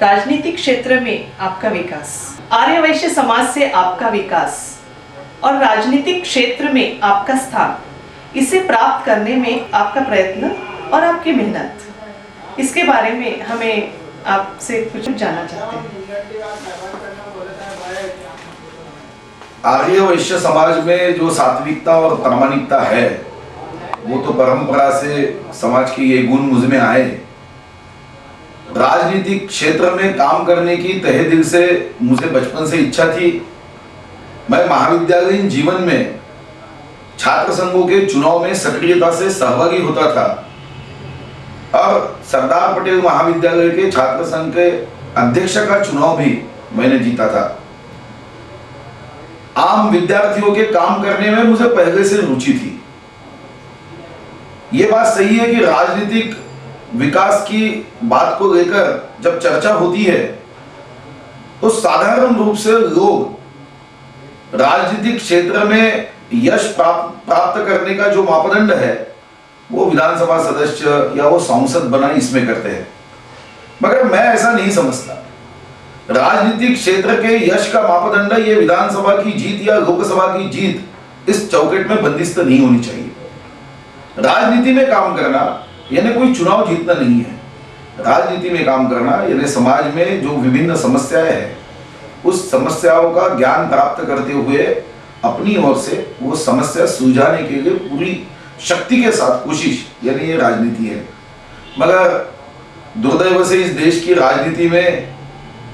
राजनीतिक क्षेत्र में आपका विकास, आर्य वैश्य समाज से आपका विकास और राजनीतिक क्षेत्र में आपका स्थान, इसे प्राप्त करने में आपका प्रयत्न और आपकी मेहनत, इसके बारे में हमें आपसे कुछ जानना चाहते हैं। आर्य वैश्य समाज में जो सात्विकता और प्रामाणिकता है वो तो परंपरा से समाज के ये गुण मुझ में आए। राजनीतिक क्षेत्र में काम करने की तहे दिल से मुझे बचपन से इच्छा थी। मैं महाविद्यालयीन जीवन में छात्र संघों के चुनाव में सक्रियता से सहभागी होता था और सरदार पटेल महाविद्यालय के छात्र संघ के अध्यक्ष का चुनाव भी मैंने जीता था। आम विद्यार्थियों के काम करने में मुझे पहले से रुचि थी। ये बात सही है कि राजनीतिक विकास की बात को लेकर जब चर्चा होती है तो साधारण रूप से लोग राजनीतिक क्षेत्र में यश प्राप्त करने का जो मापदंड है वो विधानसभा सदस्य या वो सांसद बना इसमें करते हैं, मगर मैं ऐसा नहीं समझता। राजनीतिक क्षेत्र के यश का मापदंड ये विधानसभा की जीत या लोकसभा की जीत इस चौकट में बंदिस्त नहीं होनी चाहिए। राजनीति में काम करना यानी कोई चुनाव जीतना नहीं है। राजनीति में काम करना यानी समाज में जो विभिन्न समस्याएं हैं उस समस्याओं का ज्ञान प्राप्त करते हुए अपनी ओर से वो समस्या सुलझाने के लिए पूरी शक्ति के साथ कोशिश, यानी ये राजनीति है। मगर दुर्दैव से इस देश की राजनीति में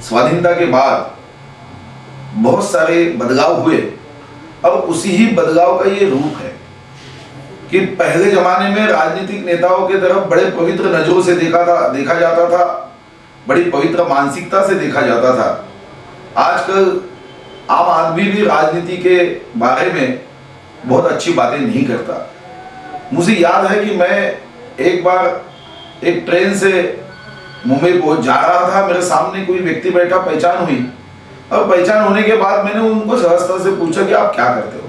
स्वाधीनता के बाद बहुत सारे बदलाव हुए। अब उसी ही बदलाव का ये रूप है कि पहले जमाने में राजनीतिक नेताओं के तरफ बड़े पवित्र नजरों से देखा जाता था, बड़ी पवित्र मानसिकता से देखा जाता था। आजकल आम आदमी भी राजनीति के बारे में बहुत अच्छी बातें नहीं करता। मुझे याद है कि मैं एक बार एक ट्रेन से मुंबई पहुंच जा रहा था, मेरे सामने कोई व्यक्ति बैठा, पहचान हुई और पहचान होने के बाद मैंने उनको सहजता से पूछा कि आप क्या करते हो।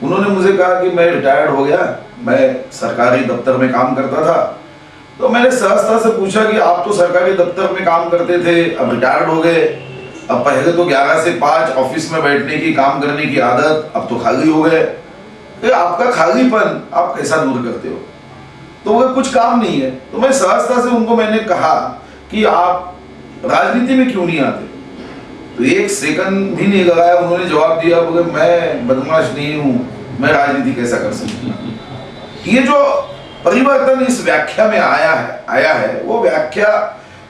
उन्होंने मुझे कहा कि मैं रिटायर्ड हो गया, मैं सरकारी दफ्तर में काम करता था। तो मैंने सहजता से पूछा कि आप तो सरकारी दफ्तर में काम करते थे, अब रिटायर्ड हो गए, अब पहले तो 11 से 5 ऑफिस में बैठने की, काम करने की आदत, अब तो खाली हो गए। आपका खालीपन आप कैसा दूर करते हो? तो वो कुछ काम नहीं है। तो मैं सहजता से उनको मैंने कहा कि आप राजनीति में क्यों नहीं आते? तो एक सेकंड भी नहीं लगाया, उन्होंने जवाब दिया, बोले मैं बदमाश नहीं हूं, मैं राजनीति कैसा कर सकता हूं। ये जो परिवर्तन इस व्याख्या में आया है वो व्याख्या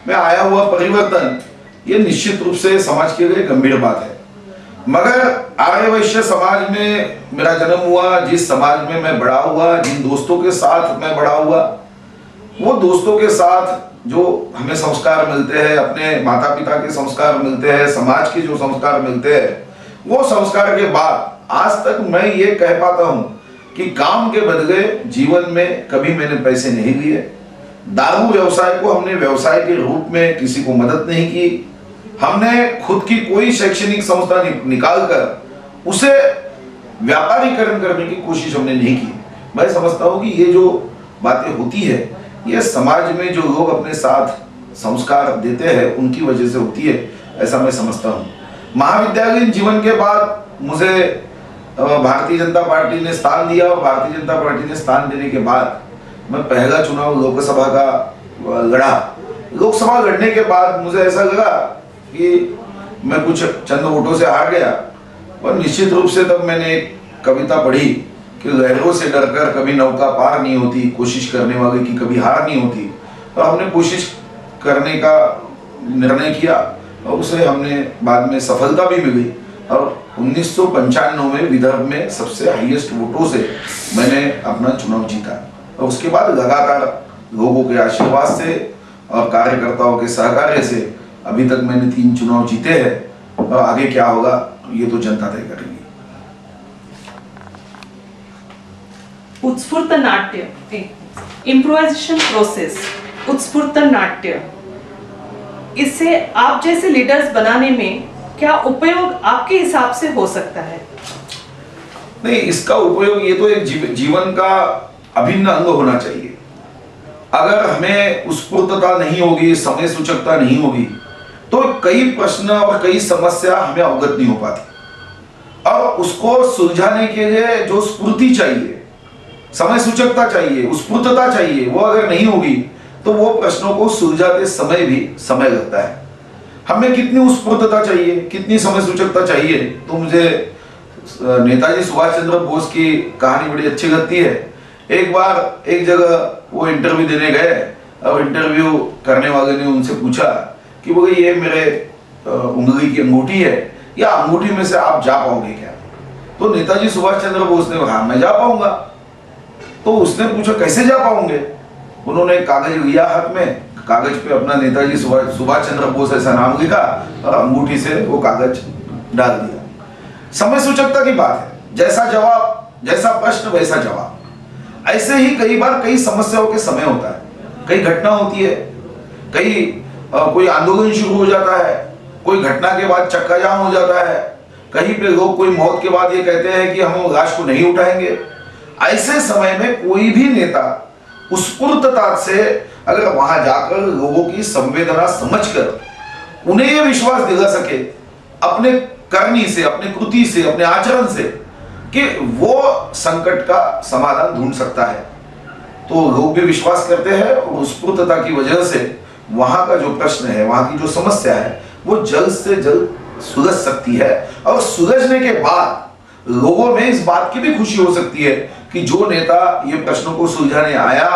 में आया हुआ परिवर्तन ये निश्चित रूप से समाज के लिए गंभीर बात है। मगर आर्य वैश्य समाज में मेरा जन्म हुआ, जिस समाज में मैं बड़ा हुआ, जिन दोस्तों के साथ मैं बड़ा हुआ, वो दोस्तों के साथ जो हमें संस्कार मिलते हैं, अपने माता पिता के संस्कार मिलते हैं, समाज के जो संस्कार मिलते हैं, वो संस्कार के बाद आज तक मैं ये कह पाता हूं कि काम के बदले जीवन में कभी मैंने पैसे नहीं लिए। दारू व्यवसाय को हमने व्यवसाय के रूप में किसी को मदद नहीं की। हमने खुद की कोई शैक्षणिक संस्था निकालकर उसे व्यापारीकरण करने की कोशिश हमने नहीं की। मैं समझता हूं कि ये जो बातें होती है ये समाज में जो लोग अपने साथ संस्कार देते हैं उनकी वजह से होती है, ऐसा मैं समझता हूं। महाविद्यालयीन जीवन के बाद मुझे भारतीय जनता पार्टी ने स्थान दिया और भारतीय जनता पार्टी ने स्थान देने के बाद मैं पहला चुनाव लोकसभा का लड़ा। लोकसभा लड़ने के बाद मुझे ऐसा लगा कि मैं कुछ चंद वोटों से हार गया, पर निश्चित रूप से तब मैंने एक कविता पढ़ी कि लहरों से डरकर कभी नौका पार नहीं होती, कोशिश करने वाले की कभी हार नहीं होती। तो हमने कोशिश करने का निर्णय किया और उसे हमने बाद में सफलता भी मिली और 1995 में विदर्भ में सबसे हाईएस्ट वोटों से मैंने अपना चुनाव जीता। और उसके बाद लगातार लोगों के आशीर्वाद से और कार्यकर्ताओं के सहकार्य से अभी तक मैंने 3 चुनाव जीते हैं और आगे क्या होगा ये तो जनता तय करेगी। उत्स्फूर्त नाट्य, इम्प्रोवाइजेशन प्रोसेस, उत्स्फूर्त नाट्य, इससे आप जैसे लीडर्स बनाने में क्या उपयोग आपके हिसाब से हो सकता है? नहीं, इसका उपयोग ये तो एक जीवन का अभिन्न अंग होना चाहिए। अगर हमें उत्स्फूर्तता नहीं होगी, समय सूचकता नहीं होगी, तो कई प्रश्न और कई समस्या हमें अवगत नहीं हो पाती और उसको सुलझाने के लिए जो स्फूर्ति चाहिए, समय सूचकता चाहिए, स्फूर्तता चाहिए, वो अगर नहीं होगी तो वो प्रश्नों को सुलझाते समय भी समय लगता है। हमें कितनी स्फूर्तता चाहिए, कितनी समय सूचकता चाहिए, तो मुझे नेताजी सुभाष चंद्र बोस की कहानी बड़ी अच्छी लगती है। एक बार एक जगह वो इंटरव्यू देने गए और इंटरव्यू करने वाले ने उनसे पूछा कि वो ये मेरे उंगली की अंगूठी है, या अंगूठी में से आप जा पाओगे क्या? तो नेताजी सुभाष चंद्र बोस ने कहा मैं जा पाऊंगा। तो उसने पूछा कैसे जा पाओगे? उन्होंने कागज लिया हाथ में, कागज पे अपना नेताजी सुभाष चंद्र बोस ऐसा नाम लिखा और अंगूठी से वो कागज डाल दिया। समय सूचकता की बात है, जैसा जवाब, जैसा प्रश्न वैसा जवाब। ऐसे ही कई बार कई समस्याओं के समय होता है, कई घटना होती है, कई कोई आंदोलन शुरू हो जाता है, कोई घटना के बाद चक्का जाम हो जाता है, कहीं पे लोग कोई मौत के बाद ये कहते हैं कि हम लाश को नहीं उठाएंगे। ऐसे समय में कोई भी नेता स्फूर्तता से अगर वहां जाकर लोगों की संवेदना समझकर उन्हें यह विश्वास दिला सके अपने करनी से, अपने कृति से, अपने आचरण से कि वो संकट का समाधान ढूंढ सकता है, तो लोग भी विश्वास करते हैं और स्फूर्तता की वजह से वहां का जो प्रश्न है, वहां की जो समस्या है, वो जल्द से जल्द सुलझ सकती है। और सुलझने के बाद लोगों में इस बात की भी खुशी हो सकती है कि जो नेता ये प्रश्नों को सुलझाने आया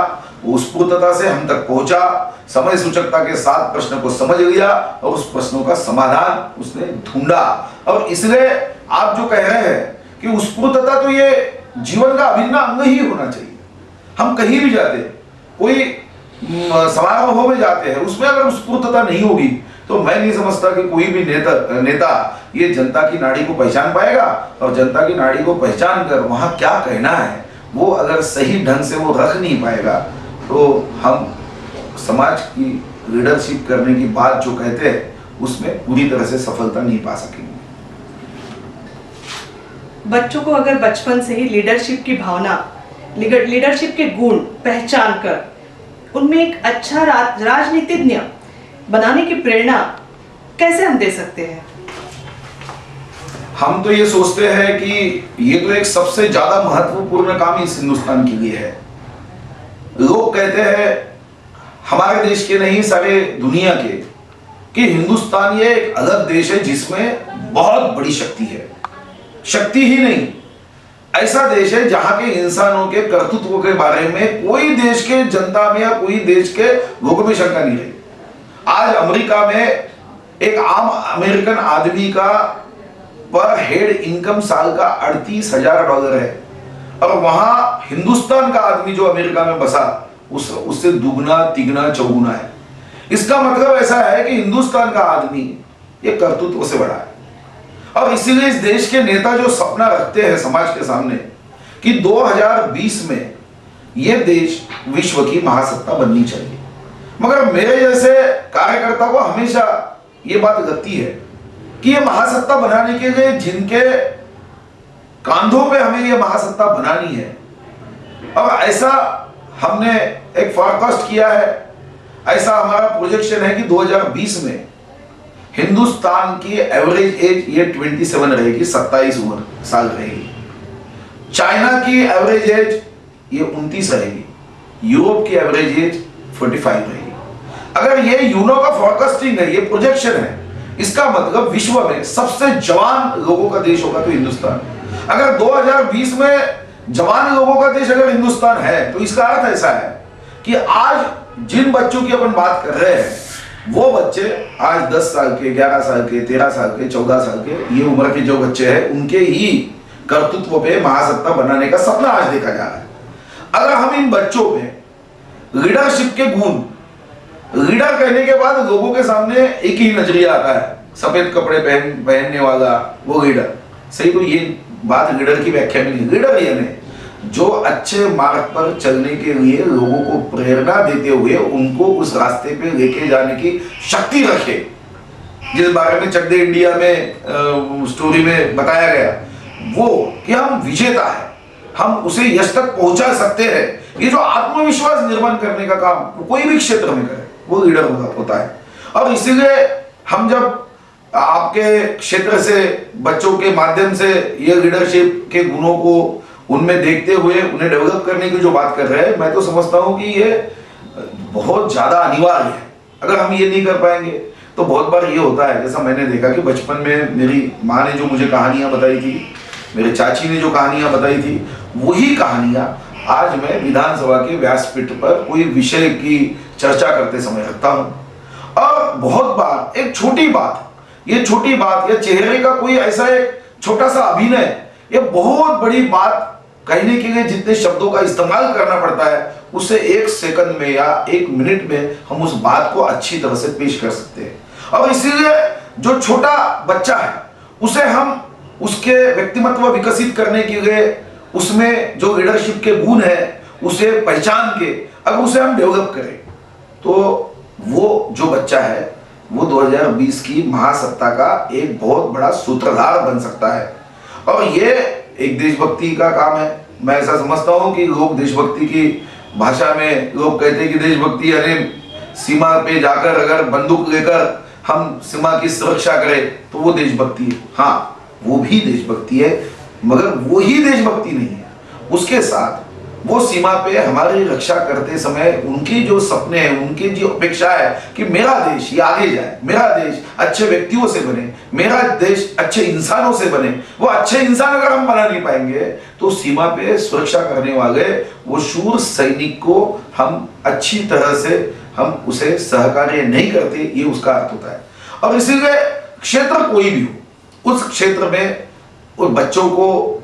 वो स्फूर्तता से हम तक पहुंचा, समय सूचकता के साथ प्रश्न को समझ लिया और उस प्रश्नों का समाधान उसने ढूंढा। और इसलिए आप जो कह रहे हैं कि स्फूर्तता तो ये जीवन का अभिन्न अंग ही होना चाहिए। हम कहीं भी जाते, कोई समारोह में जाते हैं, उसमें अगर स्फूर्तता नहीं होगी तो मैं नहीं समझता कि कोई भी नेता ये जनता की नाड़ी को पहचान पाएगा। और जनता की नाड़ी को पहचान कर वहां क्या कहना है वो अगर सही ढंग से वो रख नहीं पाएगा तो हम समाज की लीडरशिप करने की बात जो कहते हैं उसमें पूरी तरह से सफलता नहीं पा सकेंगे। बच्चों को अगर बचपन से ही लीडरशिप की भावना, लीडरशिप के गुण पहचान कर उनमें एक अच्छा राजनीतिज्ञ बनाने की प्रेरणा कैसे हम दे सकते हैं? हम तो ये सोचते हैं कि ये तो एक सबसे ज्यादा महत्वपूर्ण काम इस हिंदुस्तान के लिए है। लोग कहते हैं हमारे देश के नहीं, सारे दुनिया के, कि हिंदुस्तान ये एक अलग देश है जिसमें बहुत बड़ी शक्ति है। शक्ति ही नहीं, ऐसा देश है जहां के इंसानों के कर्तृत्व के बारे में कोई देश के जनता में या कोई देश के लोगों में शंका नहीं रही। आज अमेरिका में एक आम अमेरिकन आदमी का पर हेड इनकम साल का $38,000 है और वहां हिंदुस्तान का आदमी जो अमेरिका में बसा उससे दुगना, तिगुना, चौगुना है। इसका मतलब ऐसा है कि हिंदुस्तान का आदमी ये कर्तृत्व से बड़ा है। और इसीलिए इस देश के नेता जो सपना रखते हैं समाज के सामने कि 2020 में ये देश विश्व की महासत्ता बननी चाहिए, मगर मेरे जैसे कार्यकर्ता को हमेशा ये बात लगती है कि ये महासत्ता बनाने के लिए जिनके कांधों पे हमें ये महासत्ता बनानी है, और ऐसा हमने एक फोरकास्ट किया है, ऐसा हमारा प्रोजेक्शन है कि 2020 में हिंदुस्तान की एवरेज एज ये 27 रहेगी, 27 साल रहेगी। चाइना की एवरेज एज ये 29 रहेगी, यूरोप की एवरेज एज 45 रहेगी। अगर ये यूनो का फोरकास्टिंग है, ये प्रोजेक्शन है, इसका मतलब विश्व में सबसे जवान लोगों का देश होगा तो हिंदुस्तान। अगर 2020 में जवान लोगों का देश अगर हिंदुस्तान है तो इसका अर्थ ऐसा है कि आज जिन बच्चों की अपन बात कर रहे हैं वो बच्चे आज 10 साल के, 11 साल के, 13 साल के, 14 साल के, ये उम्र के जो बच्चे हैं उनके ही कर्तृत्व पे महासत्ता बनाने का सपना आज देखा जा रहा है। अगर हम इन बच्चों में लीडरशिप के गुण, लीडर कहने के बाद लोगों के सामने एक ही नजरिया आता है, सफेद कपड़े पहनने वाला वो लीडर। सही तो ये बात लीडर की व्याख्या में नहीं। लीडर यानी जो अच्छे मार्ग पर चलने के लिए लोगों को प्रेरणा देते हुए उनको उस रास्ते पे लेके जाने की शक्ति रखे, जिस बारे में चक दे इंडिया में स्टोरी में बताया गया वो कि हम विजेता है, हम उसे यश तक पहुंचा सकते हैं। ये जो आत्मविश्वास निर्माण करने का काम कोई भी क्षेत्र में करे वो लीडर होता है। और इसीलिए हम जब आपके क्षेत्र से बच्चों के माध्यम से ये लीडरशिप के गुणों को उनमें देखते हुए उन्हें डेवलप करने की जो बात कर रहे हैं, मैं तो समझता हूं कि ये बहुत ज्यादा अनिवार्य है। अगर हम ये नहीं कर पाएंगे तो बहुत बार ये होता है, जैसा मैंने देखा कि बचपन में मेरी माँ ने जो मुझे कहानियां बताई थी, मेरे चाची ने जो कहानियां बताई थी, वही कहानियां आज मैं विधानसभा के व्यासपीठ पर कोई विषय की चर्चा करते समय रखता हूं। और बहुत बार एक छोटी बात, ये छोटी बात या चेहरे का कोई ऐसा एक छोटा सा अभिनय, ये बहुत बड़ी बात कहने के लिए जितने शब्दों का इस्तेमाल करना पड़ता है, उसे 1 सेकंड में या 1 मिनट में हम उस बात को अच्छी तरह से पेश कर सकते हैं। और इसीलिए जो छोटा बच्चा है उसे हम उसके व्यक्तिमत्व विकसित करने के लिए उसमें जो लीडरशिप के गुण है उसे पहचान के अगर उसे हम डेवलप करें तो वो जो बच्चा है वो 2020 की महासत्ता का एक बहुत बड़ा सूत्रधार बन सकता है। और ये एक देशभक्ति का काम है। मैं ऐसा समझता हूं कि लोग देशभक्ति की भाषा में लोग कहते हैं कि देशभक्ति यानी सीमा पे जाकर अगर बंदूक लेकर हम सीमा की सुरक्षा करें तो वो देशभक्ति है। हाँ, वो भी देशभक्ति है, मगर वो ही देशभक्ति नहीं है। उसके साथ वो सीमा पे हमारी रक्षा करते समय उनकी जो सपने हैं, उनकी जो अपेक्षा है कि मेरा देश ये आगे जाए, मेरा देश अच्छे व्यक्तियों से बने, मेरा देश अच्छे इंसानों से बने। वो अच्छे इंसान अगर हम बना नहीं पाएंगे तो सीमा पे सुरक्षा करने वाले वो शूर सैनिक को हम अच्छी तरह से हम उसे सहकार्य नहीं करते, ये उसका अर्थ होता है। और इसीलिए क्षेत्र कोई भी हो, उस क्षेत्र में उन बच्चों को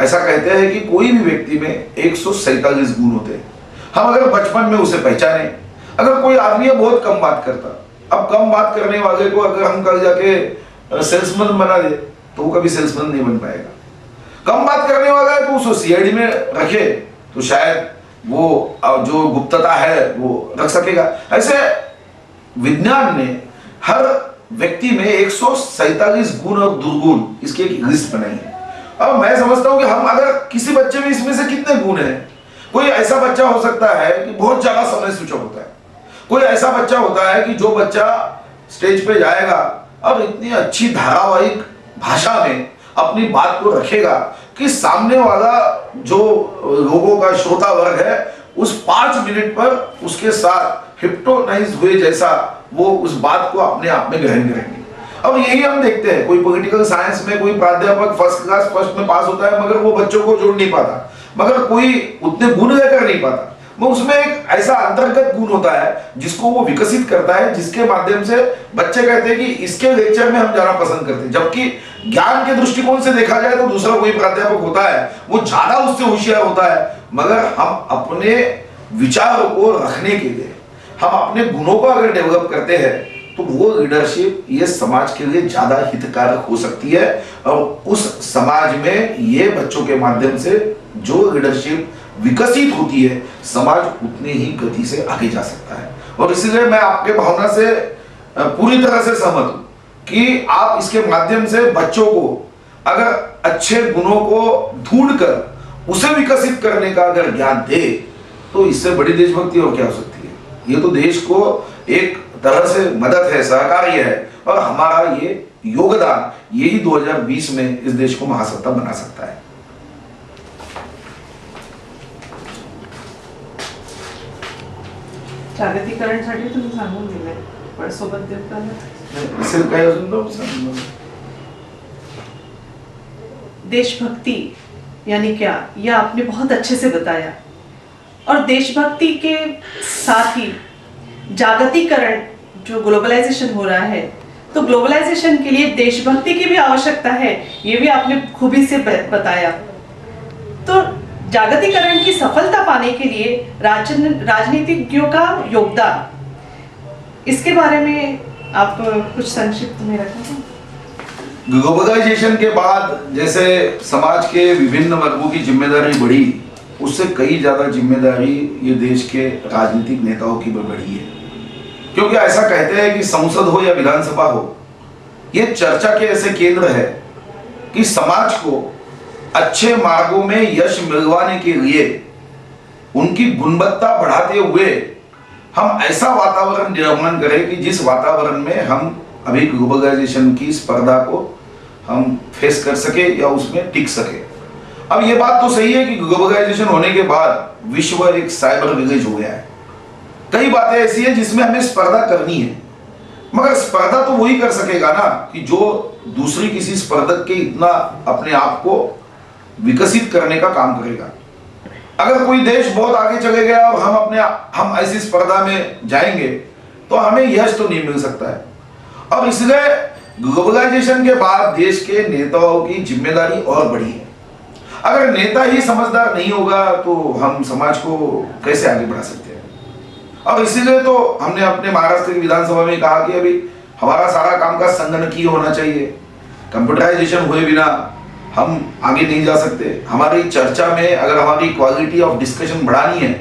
ऐसा कहते हैं कि कोई भी व्यक्ति में 147 गुण होते हैं। हम अगर बचपन में उसे पहचाने, अगर कोई आदमी है बहुत कम बात करता, अब कम बात करने वाले को अगर हम कल जाके सेल्समैन बना दे तो वो कभी सेल्समैन नहीं बन पाएगा। कम बात करने वाला है तो उसको सीआईडी में रखे तो शायद वो जो गुप्तता है वो रख सकेगा। ऐसे विज्ञान ने हर व्यक्ति में 147 गुण और दुर्गुण इसकी एक लिस्ट बनाई है। अब मैं समझता हूं कि हम अगर किसी बच्चे में इसमें से कितने गुण हैं, कोई ऐसा बच्चा हो सकता है कि बहुत ज्यादा समय स्विच ऑफ होता है, कोई ऐसा बच्चा होता है कि जो बच्चा स्टेज पे जाएगा और इतनी अच्छी धारावाहिक भाषा में अपनी बात को रखेगा कि सामने वाला जो लोगों का श्रोता वर्ग है उस 5 मिनट पर उसके साथ हिप्नोटाइज हुए जैसा वो उस बात को अपने आप में ग्रहण करेंगे। अब यही हम देखते हैं, कोई पॉलिटिकल साइंस में कोई प्राध्यापक फर्स्ट क्लास फर्स्ट में पास होता है मगर वो बच्चों को जोड़ नहीं पाता, मगर कोई उतने गुण लेकर नहीं पाता। वो उसमें एक ऐसा अंतर्गत गुण होता है जिसको वो विकसित करता है, जिसके माध्यम से बच्चे कहते हैं कि इसके लेक्चर में हम जाना पसंद करते हैं। जबकि ज्ञान के दृष्टिकोण से देखा जाए तो दूसरा कोई प्राध्यापक होता है वो ज्यादा उससे होशियार होता है, मगर हम अपने विचारों को रखने के लिए हम अपने गुणों को अगर डेवलप करते हैं तो वो लीडरशिप ये समाज के लिए ज्यादा हितकारक हो सकती है। और उस समाज में ये बच्चों के माध्यम से जो लीडरशिप विकसित होती है समाज उतनी ही गति से आगे जा सकता है। और इसीलिए मैं आपके भावना से पूरी तरह से सहमत हूं कि आप इसके माध्यम से बच्चों को अगर अच्छे गुणों को ढूंढकर उसे विकसित करने का अगर ज्ञान दे तो इससे बड़ी देशभक्ति और क्या हो सकती है। ये तो देश को एक तरह से मदद है, सहकार्य है, और हमारा ये योगदान यही 2020 में इस देश को महासत्ता बना सकता है। जागतिकरणसाठी तुम्ही सांगून दिले, पण सोबत देऊ का? असेल काय अजून? देशभक्ति यानी क्या, यह आपने बहुत अच्छे से बताया। और देशभक्ति के साथ ही जागतिकरण जो ग्लोबलाइजेशन हो रहा है, तो ग्लोबलाइजेशन के लिए देशभक्ति की भी आवश्यकता है, ये भी आपने खूबी से बताया। तो जागतिकरण की सफलता पाने के लिए राजनीतिज्ञों का योगदान, इसके बारे में आप कुछ संक्षिप्त में रखें। ग्लोबलाइजेशन के बाद जैसे समाज के विभिन्न वर्गों की जिम्मेदारी बढ़ी, उससे कई ज्यादा जिम्मेदारी ये देश के राजनीतिक नेताओं की भी बढ़ी है। क्योंकि ऐसा कहते हैं कि संसद हो या विधानसभा हो, ये चर्चा के ऐसे केंद्र है कि समाज को अच्छे मार्गों में यश मिलवाने के लिए उनकी गुणवत्ता बढ़ाते हुए हम ऐसा वातावरण निर्माण करें कि जिस वातावरण में हम अभी ग्लोबलाइजेशन की स्पर्धा को हम फेस कर सके या उसमें टिक सके। अब ये बात तो सही है कि ग्लोबलाइजेशन होने के बाद विश्व एक साइबर विलेज हो गया है। कई बातें ऐसी है जिसमें हमें स्पर्धा करनी है, मगर स्पर्धा तो वही कर सकेगा ना कि जो दूसरी किसी स्पर्धक के इतना अपने आप को विकसित करने का काम करेगा। अगर कोई देश बहुत आगे चले गया और हम ऐसी स्पर्धा में जाएंगे तो हमें यश तो नहीं मिल सकता है। और इसलिए ग्लोबलाइजेशन के बाद देश के नेताओं की जिम्मेदारी और बढ़ी है। अगर नेता ही समझदार नहीं होगा तो हम समाज को कैसे आगे बढ़ा सकते हैं। और इसीलिए तो हमने अपने महाराष्ट्र की विधानसभा में कहा कि अभी हमारा सारा कामकाज संगणकीय होना चाहिए। कंप्यूटराइजेशन हुए बिना हम आगे नहीं जा सकते। हमारी चर्चा में अगर हमारी क्वालिटी ऑफ डिस्कशन बढ़ानी है,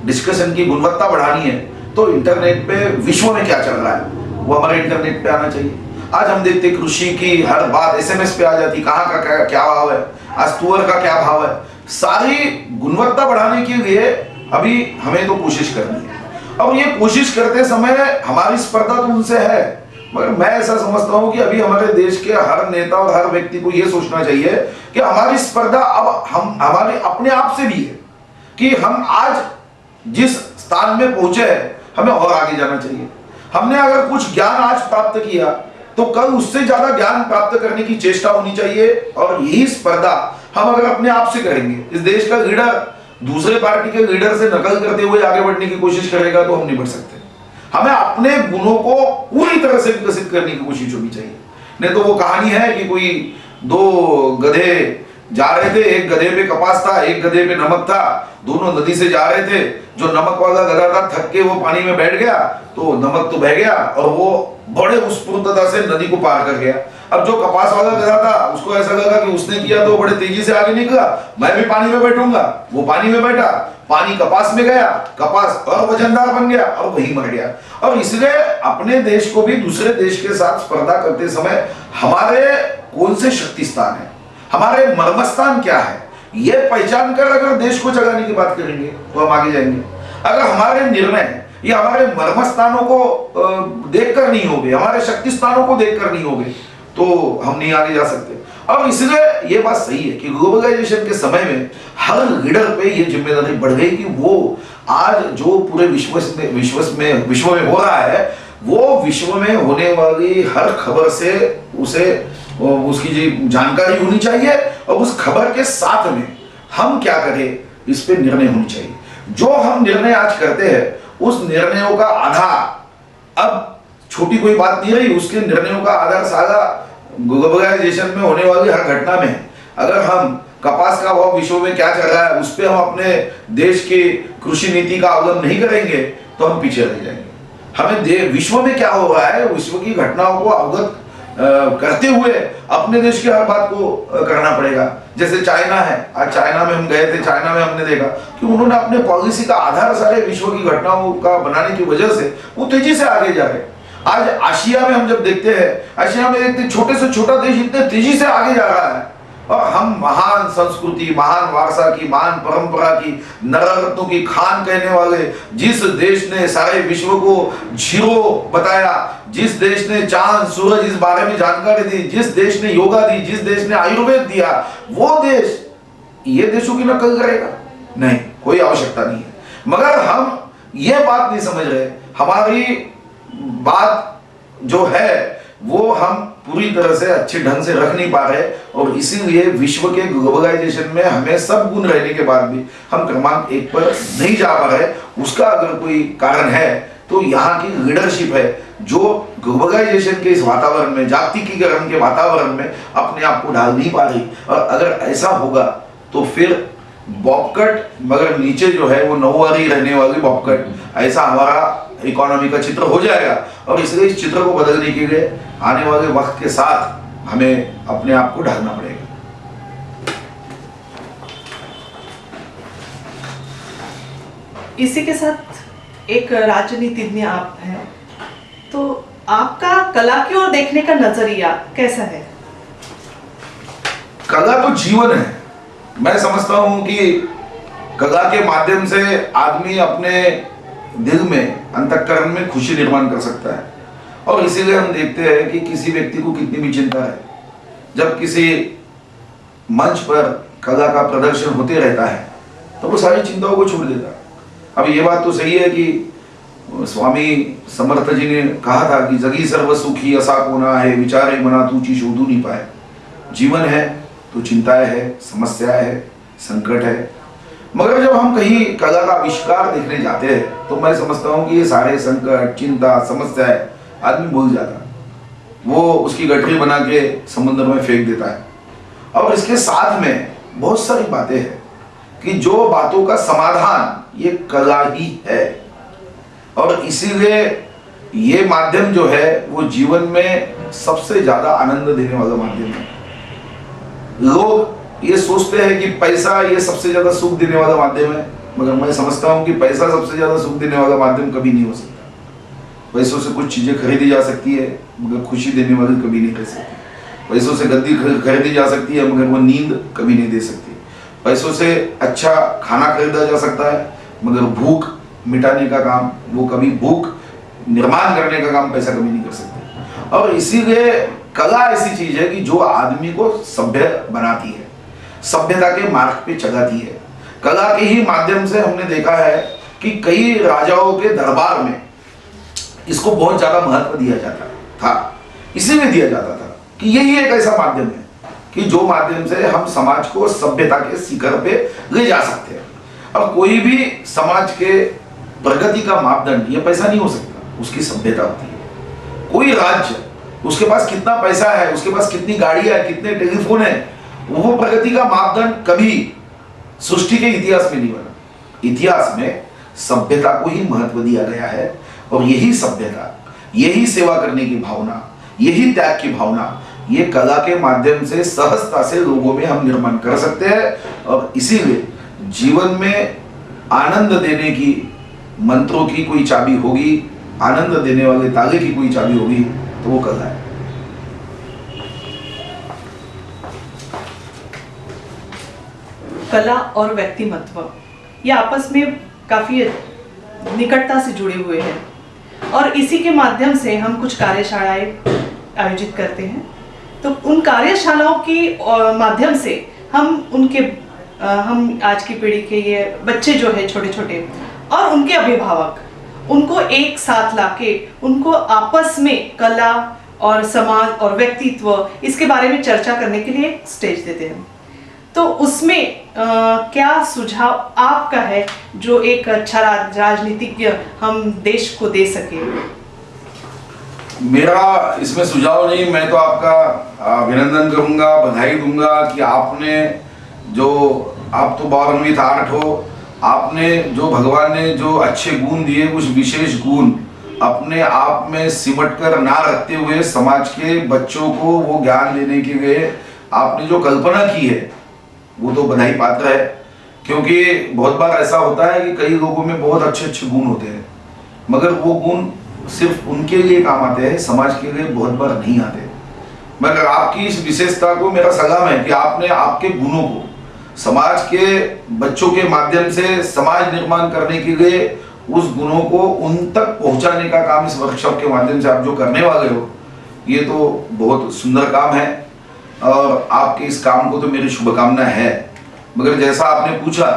डिस्कशन की गुणवत्ता बढ़ानी है, तो इंटरनेट पे विश्व में क्या चल रहा है वो हमारे इंटरनेट पे आना चाहिए। आज हम देखते कृषि की हर बात एसएमएस पे आ जाती, कहाँ का क्या भाव है, आज तुअर का क्या भाव है। सारी गुणवत्ता बढ़ाने के लिए अभी हमें तो कोशिश करनी है। और ये कोशिश करते समय हमारी स्पर्धा तो उनसे है, मगर मैं ऐसा समझता हूं कि अभी हमारे देश के हर नेता और हर व्यक्ति को यह सोचना चाहिए कि हमारी स्पर्धा अब हमारे अपने आप से भी है कि हम आज जिस स्थान में पहुंचे हैं हमें और आगे जाना चाहिए। हमने अगर कुछ ज्ञान आज प्राप्त किया तो कल उससे ज्यादा ज्ञान प्राप्त करने की चेष्टा होनी चाहिए। और यही स्पर्धा हम अगर अपने आप से करेंगे, इस देश का लीडर दूसरे पार्टी के लीडर से नकल करते हुए आगे बढ़ने की कोशिश करेगा तो हम नहीं बढ़ सकते। हमें अपने गुणों को पूरी तरह से विकसित करने की कोशिश होनी चाहिए। नहीं तो वो कहानी है कि कोई दो गधे जा रहे थे, एक गधे पे कपास था, एक गधे पे नमक था, दोनों नदी से जा रहे थे। जो नमक वाला गधा था थक के वो पानी में बैठ गया तो नमक तो बह गया और वो बड़े उत्स्फूर्तता से नदी को पार कर गया। अब जो कपास वाला गधा था उसको ऐसा लगा कि उसने किया तो बड़े तेजी से आगे निकला, मैं भी पानी में बैठूंगा। वो पानी में बैठा, पानी कपास में गया, कपास और वजनदार बन गया और वही मर गया। और इसलिए अपने देश को भी दूसरे देश के साथ स्पर्धा करते समय हमारे कौन से शक्ति स्थान है, हमारे मर्मस्थान क्या है, ये पहचान कर अगर देश को जगाने की बात करेंगे तो हम आगे जाएंगे। अगर हमारे निर्णय ये हमारे मर्म स्थानों को देखकर नहीं होंगे, हमारे शक्ति स्थानों को देखकर नहीं होंगे तो हम नहीं आगे जा सकते। और इसलिए ये बात सही है कि ग्लोबलाइजेशन के समय में हर लीडर पे ये जिम्मेदारी बढ़ गई कि वो आज जो पूरे विश्व में हो रहा है वो विश्व में होने वाली हर खबर से उसे उसकी जो जानकारी होनी चाहिए और उस खबर के साथ में हम क्या करें इस पे निर्णय होनी चाहिए। जो हम निर्णय आज करते हैं उस निर्णयों का आधार अब छोटी कोई बात नहीं रही, उसके निर्णयों का आधार सारा ग्लोबलाइजेशन में होने वाली हर घटना में है। अगर हम कपास का भाव विश्व में क्या चल रहा है उस पर हम अपने देश की कृषि नीति का अवलंबन नहीं करेंगे तो हम पीछे रह जाएंगे। हमें विश्व में क्या हो रहा है विश्व की घटनाओं को अवगत करते हुए अपने देश की हर बात को करना पड़ेगा। जैसे चाइना है, आज चाइना में हम गए थे, चाइना में हमने देखा कि उन्होंने अपने पॉलिसी का आधार सारे विश्व की घटनाओं का बनाने की वजह से वो तेजी से आगे जा रहे। आज आशिया में हम जब देखते हैं, आशिया में देखते छोटे से छोटा देश इतने तेजी से आगे जा रहा है और हम महान संस्कृति, महान वारसा की, महान परंपरा की, नररत्नों की खान कहने वाले जिस देश ने सारे विश्व को जीरो बताया, जिस देश ने चांद सूरज इस बारे में जानकारी दी, जिस देश ने योगा दी, जिस देश ने आयुर्वेद दिया, वो देश ये देशों की नकल करेगा? नहीं, कोई आवश्यकता नहीं है। मगर हम ये बात नहीं समझ रहे, हमारी बात जो है वो हम पूरी तरह से अच्छे ढंग से रख नहीं पा रहे और इसीलिए विश्व के ग्लोबलाइजेशन में हमें सब गुण रहने के बाद भी हम क्रमांक 1 पर नहीं जा पा रहे। उसका अगर कोई कारण है तो यहाँ की लीडरशिप है जो ग्लोबलाइजेशन के इस वातावरण में, जागतिकीकरण के वातावरण में अपने आप को ढाल नहीं पा रही। और अगर ऐसा होगा तो फिर बॉबकट मगर नीचे जो है वो नौवारी रहने वाली बॉबकट, ऐसा हमारा इकोनॉमी का चित्र हो जाएगा। और इसलिए इस चित्र को बदलने के लिए आने वाले वक्त के साथ हमें अपने आप को ढालना पड़ेगा। इसी के साथ एक राजनीतिज्ञ आप हैं, तो आपका कला की ओर देखने का नजरिया कैसा है? कला तो जीवन है। मैं समझता हूं कि कला के माध्यम से आदमी अपने दिल में, अंतःकरण में खुशी निर्माण कर सकता है। और इसीलिए हम देखते हैं कि किसी व्यक्ति को कितनी भी चिंता है, जब किसी मंच पर कला का प्रदर्शन होते रहता है तो वो सारी चिंताओं को छोड़ देता है। अब ये बात तो सही है कि स्वामी समर्थ जी ने कहा था कि जगी सर्व सुखी असा कोना है, विचारे मना तूची शोधू नहीं पाए। जीवन है तो चिंताएं है, समस्या है, संकट है, मगर जब हम कहीं कला का आविष्कार देखने जाते हैं तो मैं समझता हूँ कि ये सारे संकट, चिंता, समस्याएं आदमी भूल जाता है, वो उसकी गठरी बना के समुद्र में फेंक देता है। और इसके साथ में बहुत सारी बातें हैं कि जो बातों का समाधान ये कला ही है, और इसीलिए ये माध्यम जो है वो जीवन में सबसे ज्यादा आनंद देने वाला माध्यम है। लोग ये सोचते हैं कि पैसा ये सबसे ज्यादा सुख देने वाला माध्यम है, मगर मैं समझता हूँ कि पैसा सबसे ज्यादा सुख देने वाला माध्यम कभी नहीं हो सकता। पैसों से कुछ चीजें खरीदी जा सकती है मगर खुशी देने वाली कभी नहीं कर सकती। पैसों से गद्दी खरीदी जा सकती है मगर वो नींद कभी नहीं दे सकती। पैसों से अच्छा खाना खरीदा जा सकता है मगर भूख मिटाने का काम, वो कभी भूख निर्माण करने का काम पैसा कभी नहीं कर सकते। और इसीलिए कला ऐसी चीज है कि जो आदमी को सभ्य बनाती है, सभ्यता के मार्ग पे चलाती है। कला के ही माध्यम से हमने देखा है कि कई राजाओं के दरबार में इसको बहुत ज्यादा महत्व दिया जाता था। इसीलिए दिया जाता था कि यही एक ऐसा माध्यम है कि जो माध्यम से हम समाज को सभ्यता के शिखर पे ले जा सकते हैं। अब कोई भी समाज के प्रगति का मापदंड ये पैसा नहीं हो सकता, उसकी सभ्यता होती है। कोई राज्य, उसके पास कितना पैसा है, उसके पास कितनी गाड़ियां है, कितने टेलीफोन है, वो प्रगति का मापदंड कभी सृष्टि के इतिहास में नहीं बना। इतिहास में सभ्यता को ही महत्व दिया गया है, और यही सभ्यता, यही सेवा करने की भावना, यही त्याग की भावना, ये कला के माध्यम से सहजता से लोगों में हम निर्माण कर सकते हैं। और इसीलिए जीवन में आनंद देने की मंत्रों की कोई चाबी होगी, आनंद देने वाले ताले की कोई चाबी होगी तो वो कला है। कला और व्यक्तिमत्व ये आपस में काफी निकटता से जुड़े हुए हैं, और इसी के माध्यम से हम कुछ कार्यशालाएं आयोजित करते हैं। तो उन कार्यशालाओं की माध्यम से हम आज की पीढ़ी के ये बच्चे जो है छोटे छोटे और उनके अभिभावक, उनको एक साथ लाके उनको आपस में कला और समाज और व्यक्तित्व इसके बारे में चर्चा करने के लिए स्टेज देते हैं। तो उसमें क्या सुझाव आपका है जो एक अच्छा राजनीतिज्ञ हम देश को दे सके? मेरा इसमें सुझाव नहीं, मैं तो आपका अभिनंदन करूंगा, बधाई दूंगा कि आपने जो, आप तो गौरवान्वित आर्ट हो, आपने जो भगवान ने जो अच्छे गुण दिए, कुछ विशेष गुण अपने आप में सिमट कर ना रखते हुए समाज के बच्चों को वो ज्ञान देने के लिए आपने जो कल्पना की है वो तो बधाई पात्र है। क्योंकि बहुत बार ऐसा होता है कि कई लोगों में बहुत अच्छे अच्छे गुण होते हैं मगर वो गुण सिर्फ उनके लिए काम आते हैं, समाज के लिए बहुत बार नहीं आते। मगर आपकी इस विशेषता को मेरा सलाम है कि आपने आपके गुणों को समाज के बच्चों के माध्यम से समाज निर्माण करने के लिए उस गुणों को उन तक पहुंचाने का काम इस वर्कशॉप के माध्यम से आप जो करने वाले हो, ये तो बहुत सुंदर काम है और आपके इस काम को तो मेरी शुभकामना है। मगर जैसा आपने पूछा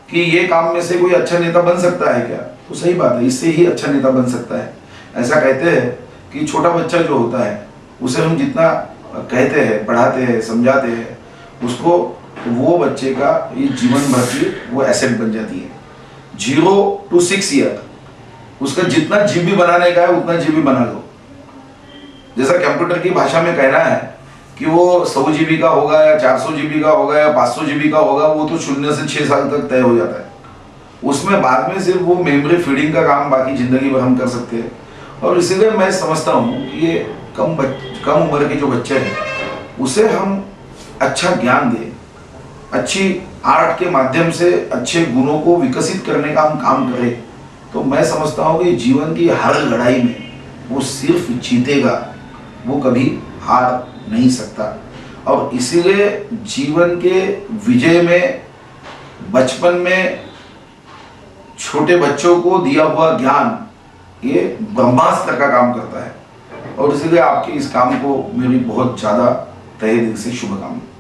कि ये काम में से कोई अच्छा नेता बन सकता है क्या, तो सही बात है, इससे ही अच्छा नेता बन सकता है। ऐसा कहते हैं कि छोटा बच्चा जो होता है उसे हम जितना कहते हैं, पढ़ाते हैं, समझाते हैं, उसको वो बच्चे का ये जीवन भर की वो एसेट बन जाती है। 0 to 6 ईयर उसका जितना जीबी बनाने का है उतना जीबी बना लो। जैसा कंप्यूटर की भाषा में कहना है कि वो 100 जीबी का होगा या 400 जीबी का होगा या 500 जीबी का होगा, वो तो 0 से 6 साल तक तय हो जाता है। उसमें बाद में सिर्फ वो मेमोरी फीडिंग का काम बाकी जिंदगी भर हम कर सकते हैं। और इसीलिए मैं समझता हूँ कि ये कम उम्र के जो बच्चे हैं उसे हम अच्छा ज्ञान दें, अच्छी आर्ट के माध्यम से अच्छे गुणों को विकसित करने का हम काम करें, तो मैं समझता हूँ कि जीवन की हर लड़ाई में वो सिर्फ जीतेगा, वो कभी हार नहीं सकता। और इसीलिए जीवन के विजय में बचपन में छोटे बच्चों को दिया हुआ ज्ञान ये ब्रह्मास्त्र का काम करता है। और इसीलिए आपके इस काम को मेरी बहुत ज़्यादा तहे दिल से शुभकामनाएं।